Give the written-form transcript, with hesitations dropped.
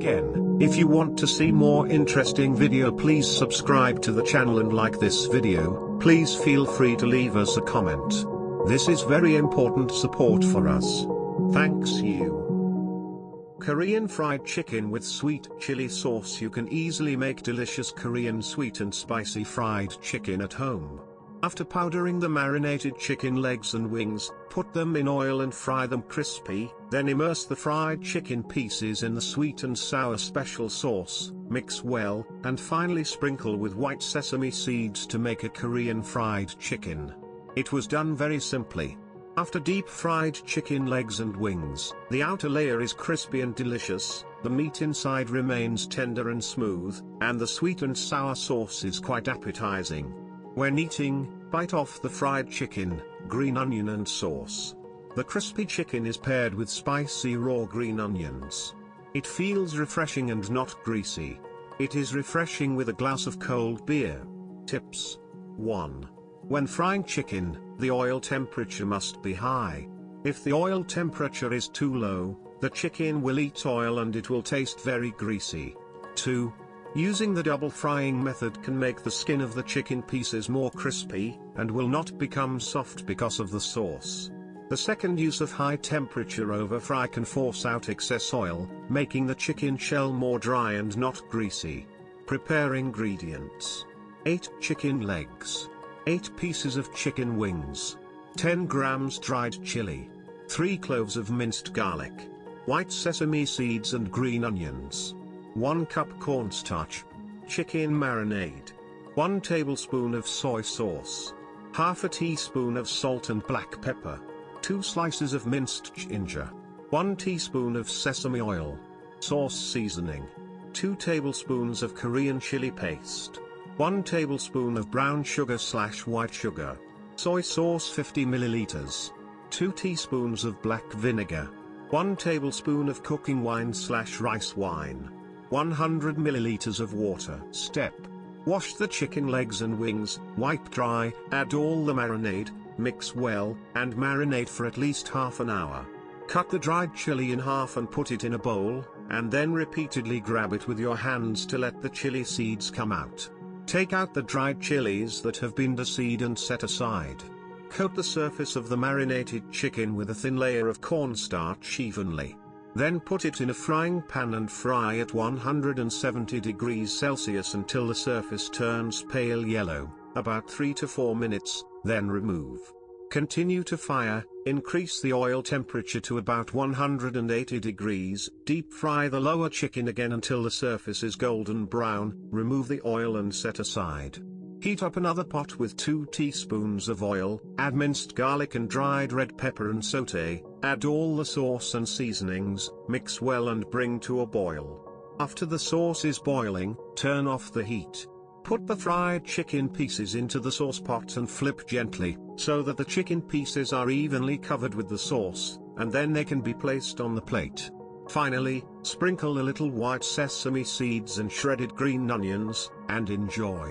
again. If you want to see more interesting video, please subscribe to the channel and like this video. Please feel free to leave us a comment. This is very important support for us. Thanks you. Korean fried chicken with sweet chili sauce. You can easily make delicious Korean sweet and spicy fried chicken at home. After powdering the marinated chicken legs and wings, put them in oil and fry them crispy, then immerse the fried chicken pieces in the sweet and sour special sauce, mix well, and finally sprinkle with white sesame seeds to make a Korean fried chicken. It was done very simply. After deep-fried chicken legs and wings, the outer layer is crispy and delicious, the meat inside remains tender and smooth, and the sweet and sour sauce is quite appetizing. When eating, bite off the fried chicken, green onion and sauce. The crispy chicken is paired with spicy raw green onions. It feels refreshing and not greasy. It is refreshing with a glass of cold beer. Tips. 1. When frying chicken, the oil temperature must be high. If the oil temperature is too low, the chicken will eat oil and it will taste very greasy. 2. Using the double frying method can make the skin of the chicken pieces more crispy, and will not become soft because of the sauce. The second use of high temperature over fry can force out excess oil, making the chicken shell more dry and not greasy. Prepare ingredients. 8 chicken legs. 8 pieces of chicken wings. 10 grams dried chili. 3 cloves of minced garlic. White sesame seeds and green onions. 1 cup cornstarch. Chicken marinade. 1 tablespoon of soy sauce. Half a teaspoon of salt and black pepper. 2 slices of minced ginger. 1 teaspoon of sesame oil. Sauce seasoning. 2 tablespoons of Korean chili paste. 1 tablespoon of brown sugar/white sugar. Soy sauce 50 milliliters. 2 teaspoons of black vinegar. 1 tablespoon of cooking wine/rice wine. 100 milliliters of water. Step. Wash the chicken legs and wings, wipe dry, add all the marinade, mix well, and marinate for at least half an hour. Cut the dried chili in half and put it in a bowl, and then repeatedly grab it with your hands to let the chili seeds come out. Take out the dried chilies that have been de-seeded and set aside. Coat the surface of the marinated chicken with a thin layer of cornstarch evenly. Then put it in a frying pan and fry at 170 degrees Celsius until the surface turns pale yellow, about 3 to 4 minutes, then remove. Continue to fire, increase the oil temperature to about 180 degrees, deep fry the lower chicken again until the surface is golden brown, remove the oil and set aside. Heat up another pot with 2 teaspoons of oil, add minced garlic and dried red pepper and sauté, add all the sauce and seasonings, mix well and bring to a boil. After the sauce is boiling, turn off the heat. Put the fried chicken pieces into the sauce pot and flip gently, so that the chicken pieces are evenly covered with the sauce, and then they can be placed on the plate. Finally, sprinkle a little white sesame seeds and shredded green onions, and enjoy.